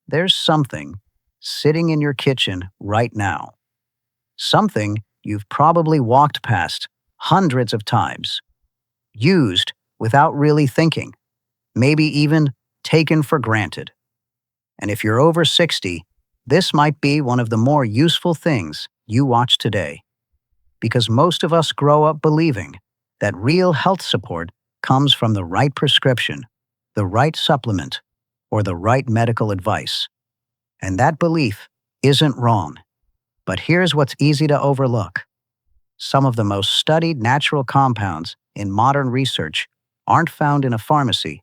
There's something sitting in your kitchen right now. Something you've probably walked past hundreds of times, used without really thinking, maybe even taken for granted. And if you're over 60, this might be one of the more useful things you watch today. Because most of us grow up believing that real health support comes from the right prescription, the right supplement, or the right medical advice. And that belief isn't wrong. But here's what's easy to overlook. Some of the most studied natural compounds in modern research aren't found in a pharmacy.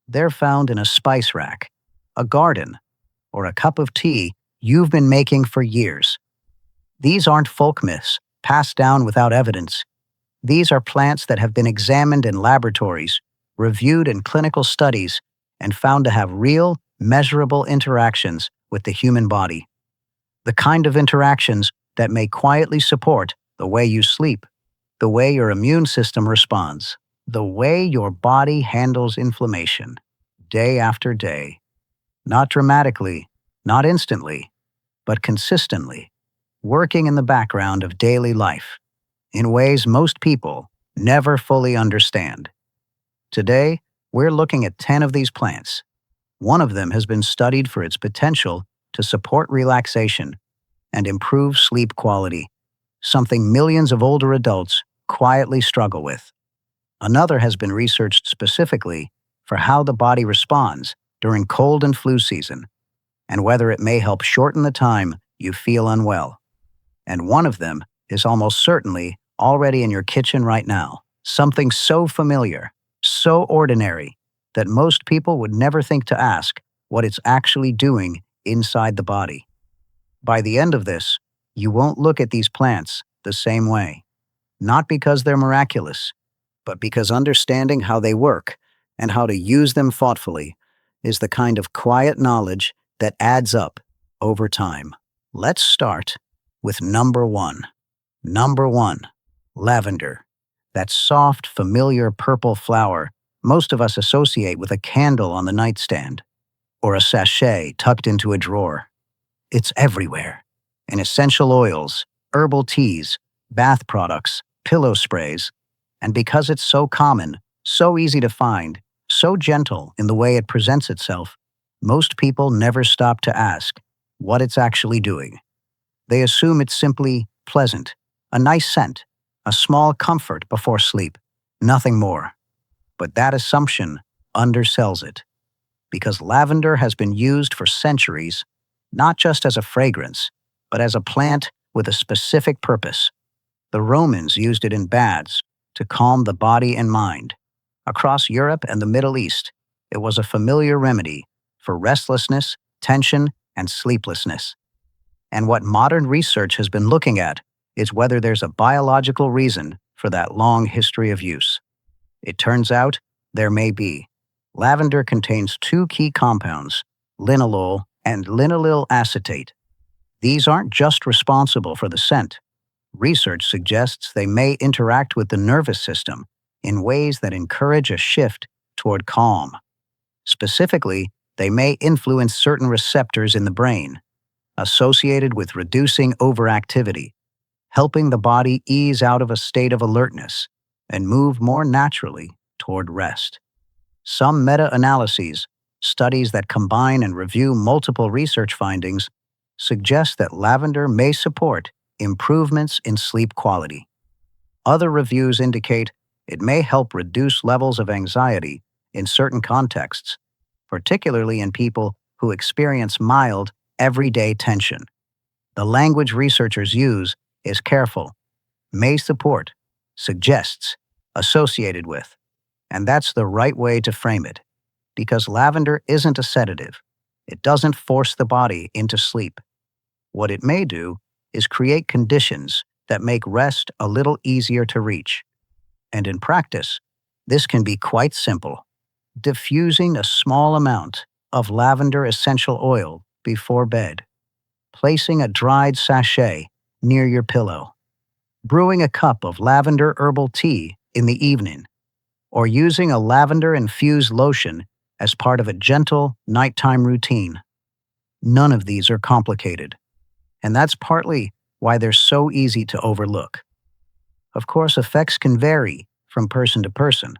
They're found in a spice rack, a garden, or a cup of tea you've been making for years. These aren't folk myths passed down without evidence. These are plants that have been examined in laboratories, reviewed in clinical studies, and found to have real, measurable interactions with the human body. The kind of interactions that may quietly support the way you sleep, the way your immune system responds, the way your body handles inflammation, day after day. Not dramatically, not instantly, but consistently, working in the background of daily life, in ways most people never fully understand. Today, we're looking at 10 of these plants. One of them has been studied for its potential to support relaxation and improve sleep quality, something millions of older adults quietly struggle with. Another has been researched specifically for how the body responds during cold and flu season, and whether it may help shorten the time you feel unwell. And one of them is almost certainly already in your kitchen right now, something so familiar, so ordinary, that most people would never think to ask what it's actually doing inside the body. By the end of this, you won't look at these plants the same way. Not because they're miraculous, but because understanding how they work and how to use them thoughtfully is the kind of quiet knowledge that adds up over time. Let's start with number one. Number one, lavender. That soft, familiar purple flower most of us associate with a candle on the nightstand or a sachet tucked into a drawer. It's everywhere. In essential oils, herbal teas, bath products, pillow sprays. And because it's so common, so easy to find, so gentle in the way it presents itself, most people never stop to ask what it's actually doing. They assume it's simply pleasant, a nice scent, a small comfort before sleep, nothing more. But that assumption undersells it. Because lavender has been used for centuries, not just as a fragrance, but as a plant with a specific purpose. The Romans used it in baths to calm the body and mind. Across Europe and the Middle East, it was a familiar remedy for restlessness, tension, and sleeplessness. And what modern research has been looking at is whether there's a biological reason for that long history of use. It turns out there may be. Lavender contains two key compounds, linalool and linalyl acetate. These aren't just responsible for the scent. Research suggests they may interact with the nervous system in ways that encourage a shift toward calm. Specifically, they may influence certain receptors in the brain, associated with reducing overactivity, helping the body ease out of a state of alertness and move more naturally toward rest. Some meta-analyses, studies that combine and review multiple research findings, suggest that lavender may support improvements in sleep quality. Other reviews indicate it may help reduce levels of anxiety in certain contexts, particularly in people who experience mild, everyday tension. The language researchers use is careful, may support, suggests, associated with, and that's the right way to frame it, because lavender isn't a sedative. It doesn't force the body into sleep. What it may do is create conditions that make rest a little easier to reach. And in practice, this can be quite simple. Diffusing a small amount of lavender essential oil before bed. Placing a dried sachet near your pillow. Brewing a cup of lavender herbal tea in the evening. Or using a lavender-infused lotion as part of a gentle nighttime routine. None of these are complicated, and that's partly why they're so easy to overlook. Of course, effects can vary from person to person.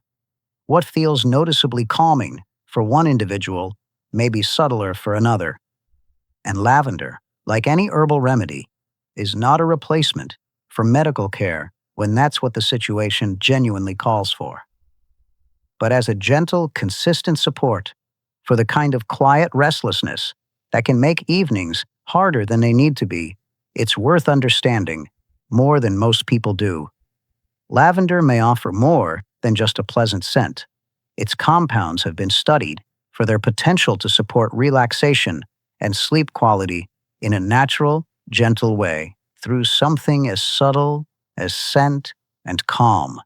What feels noticeably calming for one individual may be subtler for another. And lavender, like any herbal remedy, is not a replacement for medical care when that's what the situation genuinely calls for. But as a gentle, consistent support for the kind of quiet restlessness that can make evenings harder than they need to be, it's worth understanding more than most people do. Lavender may offer more than just a pleasant scent. Its compounds have been studied for their potential to support relaxation and sleep quality in a natural, gentle way through something as subtle as scent and calm.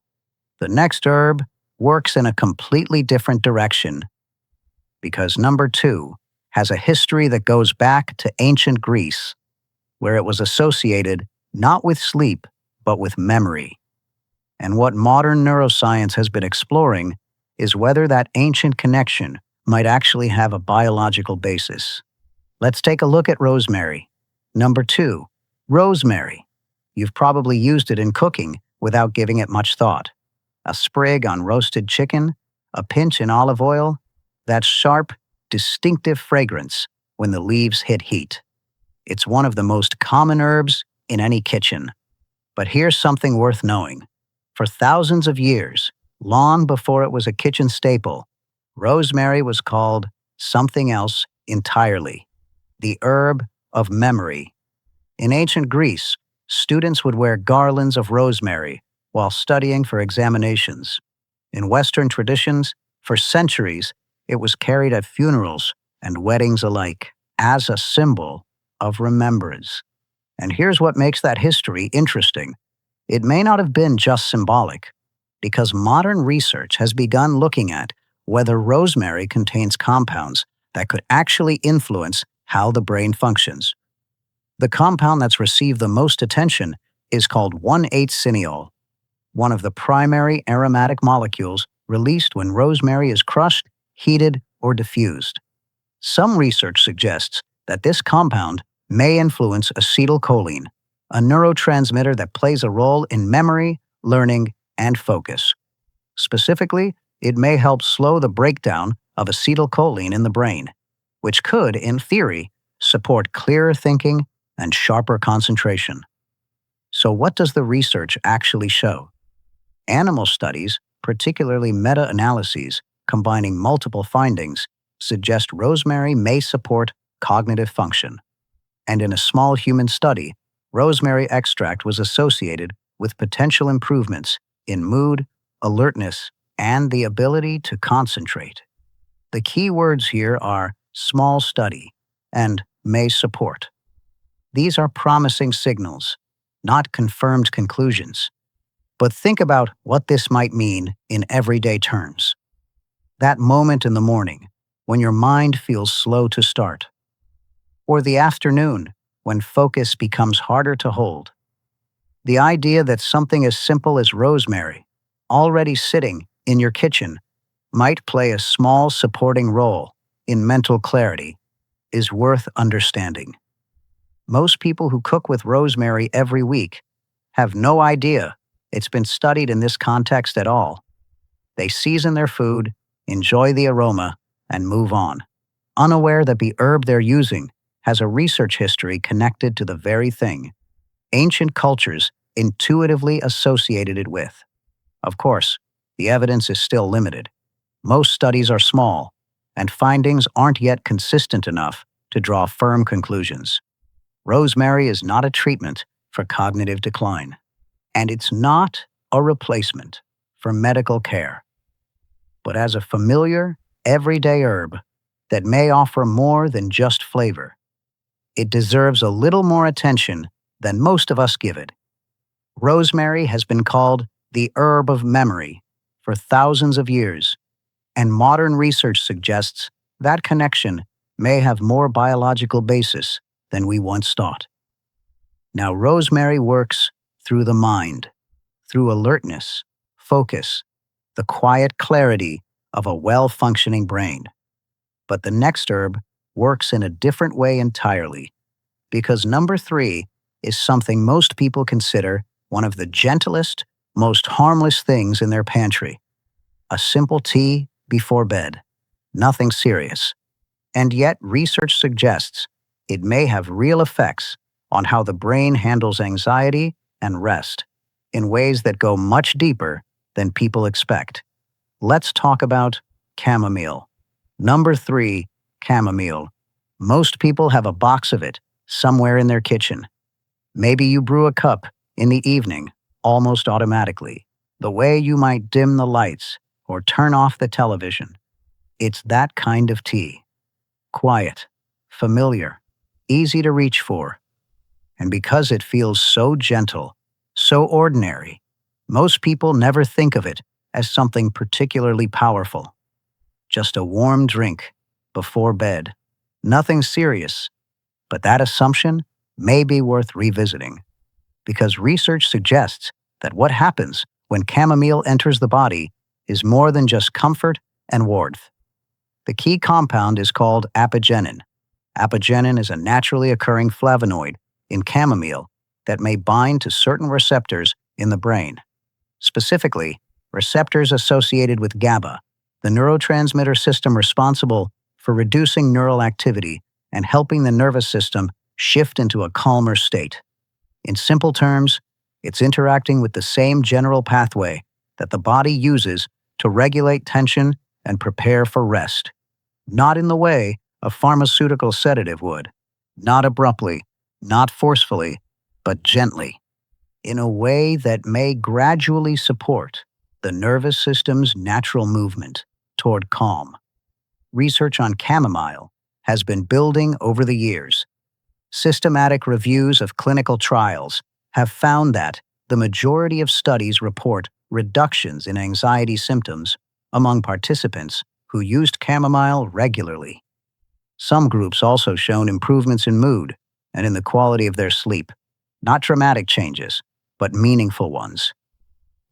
The next herb works in a completely different direction because number 2 has a history that goes back to ancient Greece, where it was associated not with sleep, but with memory. And what modern neuroscience has been exploring is whether that ancient connection might actually have a biological basis. Let's take a look at rosemary. Number 2, rosemary. You've probably used it in cooking without giving it much thought. A sprig on roasted chicken, a pinch in olive oil, that sharp, distinctive fragrance when the leaves hit heat. It's one of the most common herbs in any kitchen. But here's something worth knowing. For thousands of years, long before it was a kitchen staple, rosemary was called something else entirely: the herb of memory. In ancient Greece, students would wear garlands of rosemary while studying for examinations. In Western traditions, for centuries, it was carried at funerals and weddings alike as a symbol of remembrance. And here's what makes that history interesting. It may not have been just symbolic, because modern research has begun looking at whether rosemary contains compounds that could actually influence how the brain functions. The compound that's received the most attention is called 1,8-cineol, one of the primary aromatic molecules released when rosemary is crushed, heated, or diffused. Some research suggests that this compound may influence acetylcholine, a neurotransmitter that plays a role in memory, learning, and focus. Specifically, it may help slow the breakdown of acetylcholine in the brain, which could, in theory, support clearer thinking and sharper concentration. So what does the research actually show? Animal studies, particularly meta-analyses combining multiple findings, suggest rosemary may support cognitive function. And in a small human study, rosemary extract was associated with potential improvements in mood, alertness, and the ability to concentrate. The key words here are small study and may support. These are promising signals, not confirmed conclusions. But think about what this might mean in everyday terms. That moment in the morning when your mind feels slow to start, or the afternoon when focus becomes harder to hold. The idea that something as simple as rosemary, already sitting in your kitchen, might play a small supporting role in mental clarity is worth understanding. Most people who cook with rosemary every week have no idea it's been studied in this context at all. They season their food, enjoy the aroma, and move on, unaware that the herb they're using has a research history connected to the very thing ancient cultures intuitively associated it with. Of course, the evidence is still limited. Most studies are small, and findings aren't yet consistent enough to draw firm conclusions. Rosemary is not a treatment for cognitive decline, and it's not a replacement for medical care. But as a familiar, everyday herb that may offer more than just flavor, it deserves a little more attention than most of us give it. Rosemary has been called the herb of memory for thousands of years, and modern research suggests that connection may have more biological basis than we once thought. Now, rosemary works through the mind, through alertness, focus, the quiet clarity of a well-functioning brain. But the next herb works in a different way entirely, because number 3 is something most people consider one of the gentlest, most harmless things in their pantry. A simple tea before bed. Nothing serious. And yet research suggests it may have real effects on how the brain handles anxiety and rest in ways that go much deeper than people expect. Let's talk about chamomile. Number 3, chamomile. Most people have a box of it somewhere in their kitchen. Maybe you brew a cup in the evening, almost automatically, the way you might dim the lights or turn off the television. It's that kind of tea. Quiet, familiar, easy to reach for. And because it feels so gentle, so ordinary, most people never think of it as something particularly powerful. Just a warm drink before bed. Nothing serious. But that assumption may be worth revisiting, because research suggests that what happens when chamomile enters the body is more than just comfort and warmth. The key compound is called apigenin. Apigenin is a naturally occurring flavonoid in chamomile that may bind to certain receptors in the brain. Specifically, receptors associated with GABA, the neurotransmitter system responsible for reducing neural activity and helping the nervous system shift into a calmer state. In simple terms, it's interacting with the same general pathway that the body uses to regulate tension and prepare for rest. Not in the way a pharmaceutical sedative would. Not abruptly, not forcefully, but gently. In a way that may gradually support the nervous system's natural movement toward calm. Research on chamomile has been building over the years. Systematic reviews of clinical trials have found that the majority of studies report reductions in anxiety symptoms among participants who used chamomile regularly. Some groups also shown improvements in mood and in the quality of their sleep. Not dramatic changes, but meaningful ones.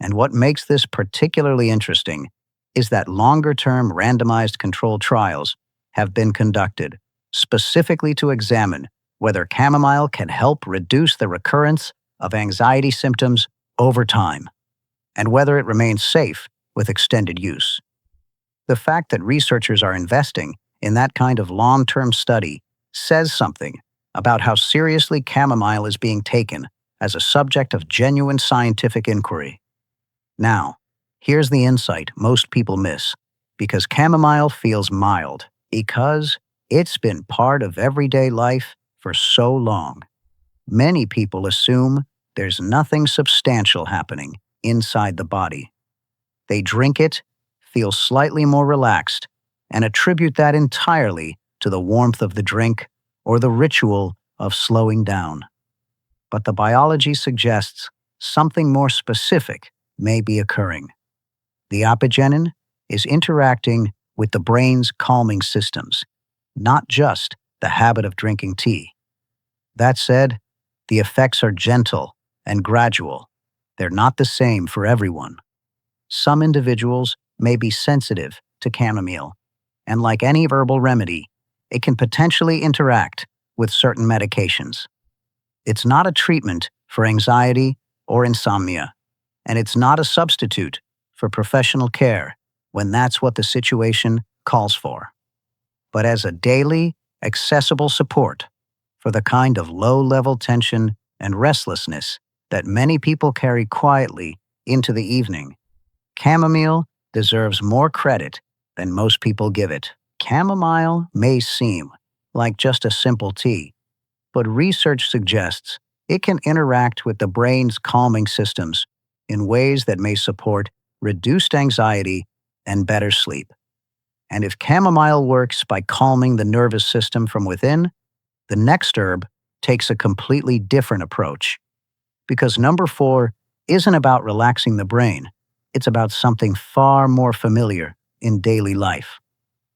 And what makes this particularly interesting is that longer-term randomized controlled trials have been conducted specifically to examine whether chamomile can help reduce the recurrence of anxiety symptoms over time, and whether it remains safe with extended use. The fact that researchers are investing in that kind of long-term study says something about how seriously chamomile is being taken as a subject of genuine scientific inquiry. Now, here's the insight most people miss, because chamomile feels mild, because it's been part of everyday life for so long. Many people assume there's nothing substantial happening inside the body. They drink it, feel slightly more relaxed, and attribute that entirely to the warmth of the drink or the ritual of slowing down. But the biology suggests something more specific may be occurring. The apigenin is interacting with the brain's calming systems, not just the habit of drinking tea. That said, the effects are gentle and gradual. They're not the same for everyone. Some individuals may be sensitive to chamomile, and like any herbal remedy, it can potentially interact with certain medications. It's not a treatment for anxiety or insomnia, and it's not a substitute for professional care when that's what the situation calls for. But as a daily, accessible support for the kind of low-level tension and restlessness that many people carry quietly into the evening, chamomile deserves more credit than most people give it. Chamomile may seem like just a simple tea, but research suggests it can interact with the brain's calming systems in ways that may support reduced anxiety and better sleep. And if chamomile works by calming the nervous system from within, the next herb takes a completely different approach. Because number 4 isn't about relaxing the brain, it's about something far more familiar in daily life.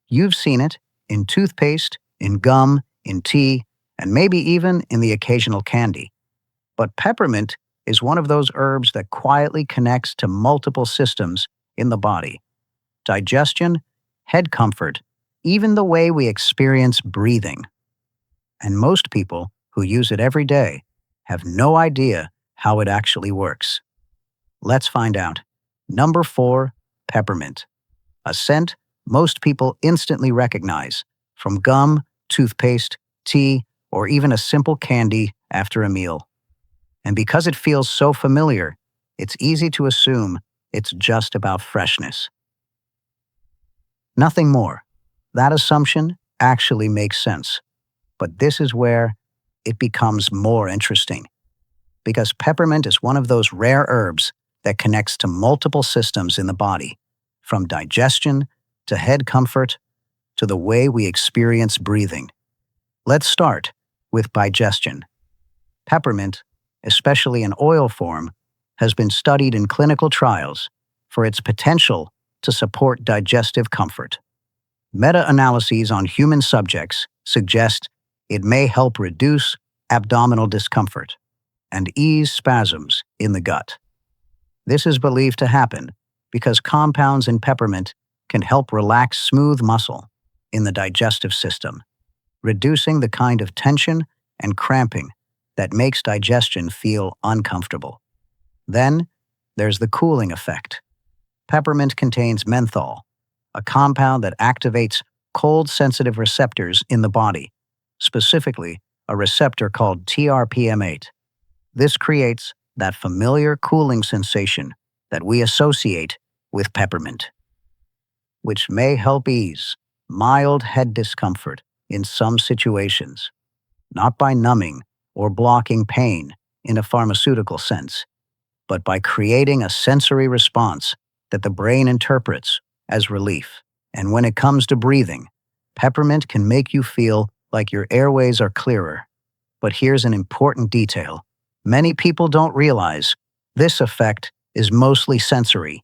You've seen it in toothpaste, in gum, in tea, and maybe even in the occasional candy. But peppermint is one of those herbs that quietly connects to multiple systems in the body: digestion, head comfort, even the way we experience breathing. And most people who use it every day have no idea how it actually works. Let's find out. Number 4, peppermint. A scent most people instantly recognize, from gum, toothpaste, tea, or even a simple candy after a meal. And because it feels so familiar, it's easy to assume it's just about freshness. Nothing more. That assumption actually makes sense. But this is where it becomes more interesting. Because peppermint is one of those rare herbs that connects to multiple systems in the body, from digestion to head comfort to the way we experience breathing. Let's start with digestion. Peppermint, especially in oil form, has been studied in clinical trials for its potential to support digestive comfort. Meta-analyses on human subjects suggest it may help reduce abdominal discomfort and ease spasms in the gut. This is believed to happen because compounds in peppermint can help relax smooth muscle in the digestive system, reducing the kind of tension and cramping that makes digestion feel uncomfortable. Then, there's the cooling effect. Peppermint contains menthol, a compound that activates cold-sensitive receptors in the body, specifically a receptor called TRPM8. This creates that familiar cooling sensation that we associate with peppermint, which may help ease mild head discomfort in some situations, not by numbing or blocking pain in a pharmaceutical sense, but by creating a sensory response that the brain interprets as relief. And when it comes to breathing, peppermint can make you feel like your airways are clearer. But here's an important detail. Many people don't realize this effect is mostly sensory.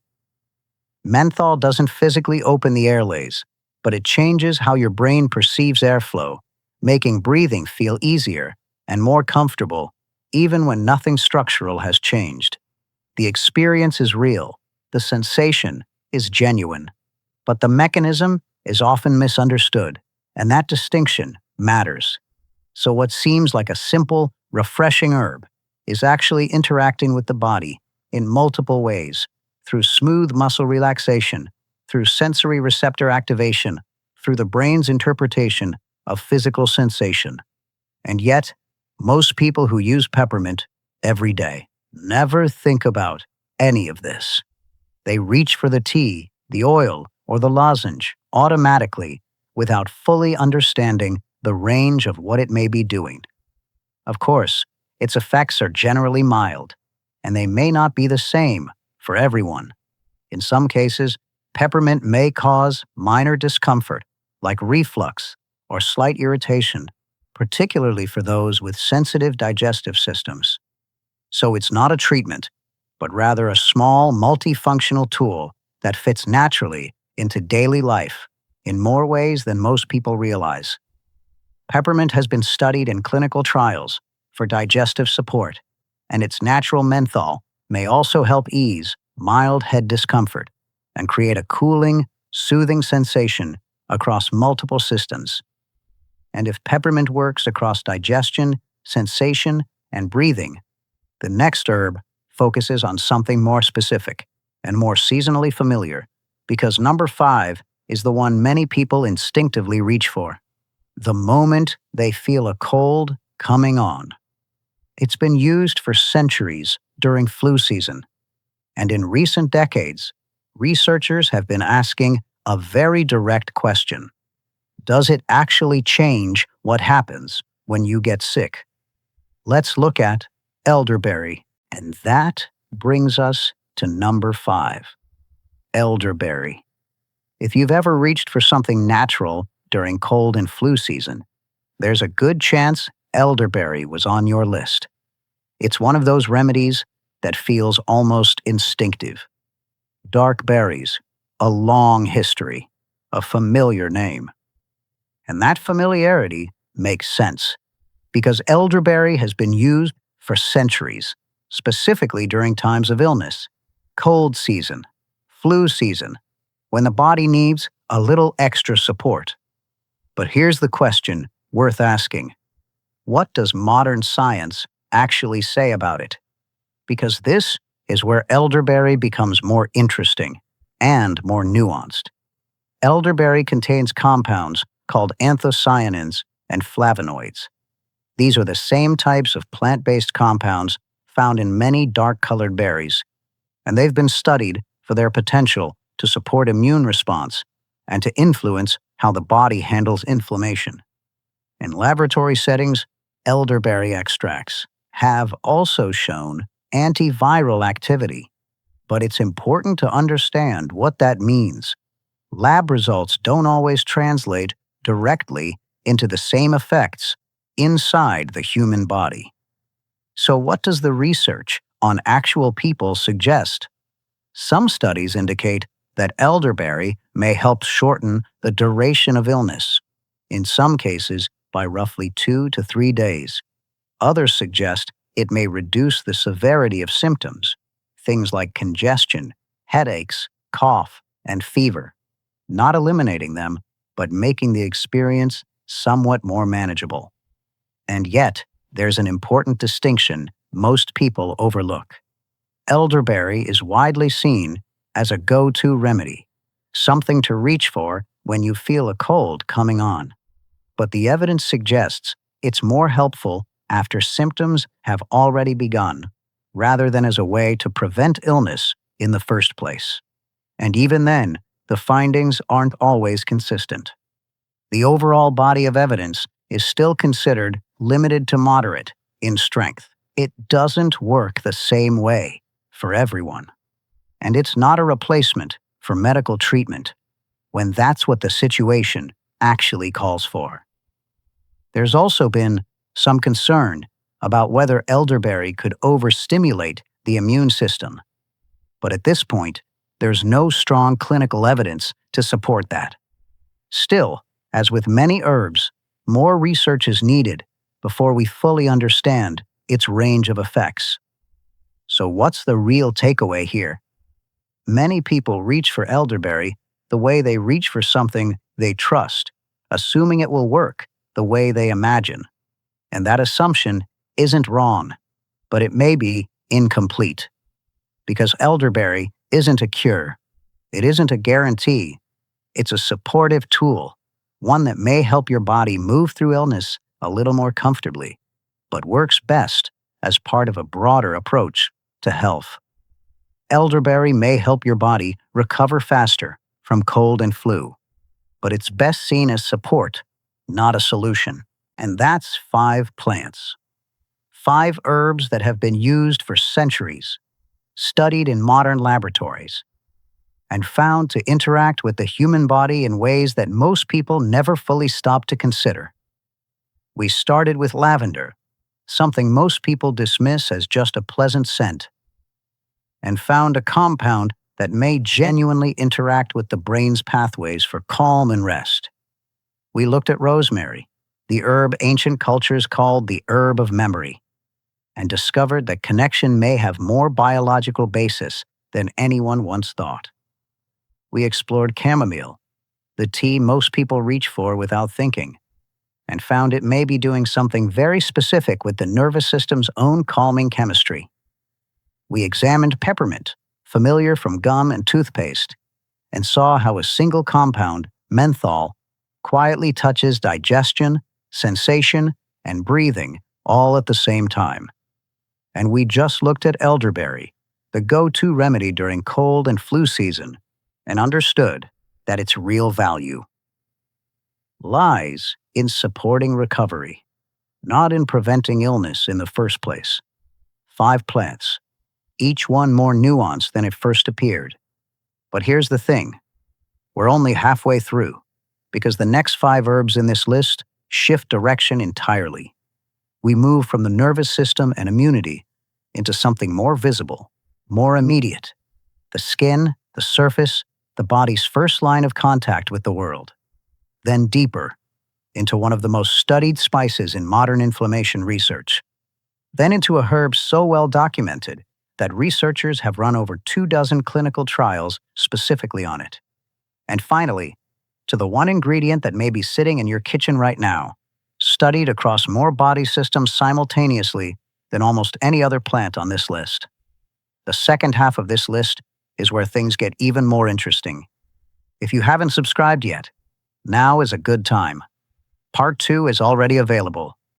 Menthol doesn't physically open the airways, but it changes how your brain perceives airflow, making breathing feel easier and more comfortable, even when nothing structural has changed. The experience is real, the sensation is genuine, but the mechanism is often misunderstood, and that distinction matters. So what seems like a simple, refreshing herb is actually interacting with the body in multiple ways, through smooth muscle relaxation, through sensory receptor activation, through the brain's interpretation of physical sensation. And yet, most people who use peppermint every day never think about any of this. They reach for the tea, the oil, or the lozenge automatically without fully understanding the range of what it may be doing. Of course, its effects are generally mild, and they may not be the same for everyone. In some cases, peppermint may cause minor discomfort, like reflux or slight irritation, particularly for those with sensitive digestive systems. So it's not a treatment, but rather a small, multifunctional tool that fits naturally into daily life in more ways than most people realize. Peppermint has been studied in clinical trials for digestive support, and its natural menthol may also help ease mild head discomfort and create a cooling, soothing sensation across multiple systems. And if peppermint works across digestion, sensation, and breathing, the next herb focuses on something more specific and more seasonally familiar, because number 5 is the one many people instinctively reach for, the moment they feel a cold coming on. It's been used for centuries during flu season, and in recent decades, researchers have been asking a very direct question. Does it actually change what happens when you get sick? Let's look at elderberry, and that brings us to number 5, elderberry. If you've ever reached for something natural during cold and flu season, there's a good chance elderberry was on your list. It's one of those remedies that feels almost instinctive. Dark berries, a long history, a familiar name. And that familiarity makes sense, because elderberry has been used for centuries, specifically during times of illness, cold season, flu season, when the body needs a little extra support. But here's the question worth asking. What does modern science actually say about it? Because this is where elderberry becomes more interesting and more nuanced. Elderberry contains compounds called anthocyanins and flavonoids. These are the same types of plant-based compounds found in many dark-colored berries, and they've been studied for their potential to support immune response and to influence how the body handles inflammation. In laboratory settings, elderberry extracts have also shown antiviral activity, but it's important to understand what that means. Lab results don't always translate directly into the same effects inside the human body. So what does the research on actual people suggest? Some studies indicate that elderberry may help shorten the duration of illness, in some cases by roughly 2 to 3 days. Others suggest it may reduce the severity of symptoms, things like congestion, headaches, cough, and fever, not eliminating them, but making the experience somewhat more manageable. And yet, there's an important distinction most people overlook. Elderberry is widely seen as a go-to remedy, something to reach for when you feel a cold coming on. But the evidence suggests it's more helpful after symptoms have already begun, rather than as a way to prevent illness in the first place. And even then, the findings aren't always consistent. The overall body of evidence is still considered limited to moderate in strength. It doesn't work the same way for everyone. And it's not a replacement for medical treatment when that's what the situation actually calls for. There's also been some concern about whether elderberry could overstimulate the immune system. But at this point, there's no strong clinical evidence to support that. Still, as with many herbs, more research is needed before we fully understand its range of effects. So what's the real takeaway here? Many people reach for elderberry the way they reach for something they trust, assuming it will work the way they imagine. And that assumption isn't wrong, but it may be incomplete. Because elderberry isn't a cure. It isn't a guarantee. It's a supportive tool, one that may help your body move through illness a little more comfortably, but works best as part of a broader approach to health. Elderberry may help your body recover faster from cold and flu, but it's best seen as support, not a solution. And that's 5 plants. 5 herbs that have been used for centuries, studied in modern laboratories, and found to interact with the human body in ways that most people never fully stop to consider. We started with lavender, something most people dismiss as just a pleasant scent, and found a compound that may genuinely interact with the brain's pathways for calm and rest. We looked at rosemary, the herb ancient cultures called the herb of memory, and discovered that connection may have more biological basis than anyone once thought. We explored chamomile, the tea most people reach for without thinking, and found it may be doing something very specific with the nervous system's own calming chemistry. We examined peppermint, familiar from gum and toothpaste, and saw how a single compound, menthol, quietly touches digestion, sensation, and breathing all at the same time. And we just looked at elderberry, the go-to remedy during cold and flu season, and understood that its real value lies in supporting recovery, not in preventing illness in the first place. 5 plants, each one more nuanced than it first appeared. But here's the thing. We're only halfway through, because the next 5 herbs in this list shift direction entirely. We move from the nervous system and immunity into something more visible, more immediate. The skin, the surface, the body's first line of contact with the world. Then deeper, into one of the most studied spices in modern inflammation research. Then into a herb so well documented that researchers have run over 24 clinical trials specifically on it. And finally, to the one ingredient that may be sitting in your kitchen right now, studied across more body systems simultaneously than almost any other plant on this list. The second half of this list is where things get even more interesting. If you haven't subscribed yet, now is a good time. Part 2 is already available.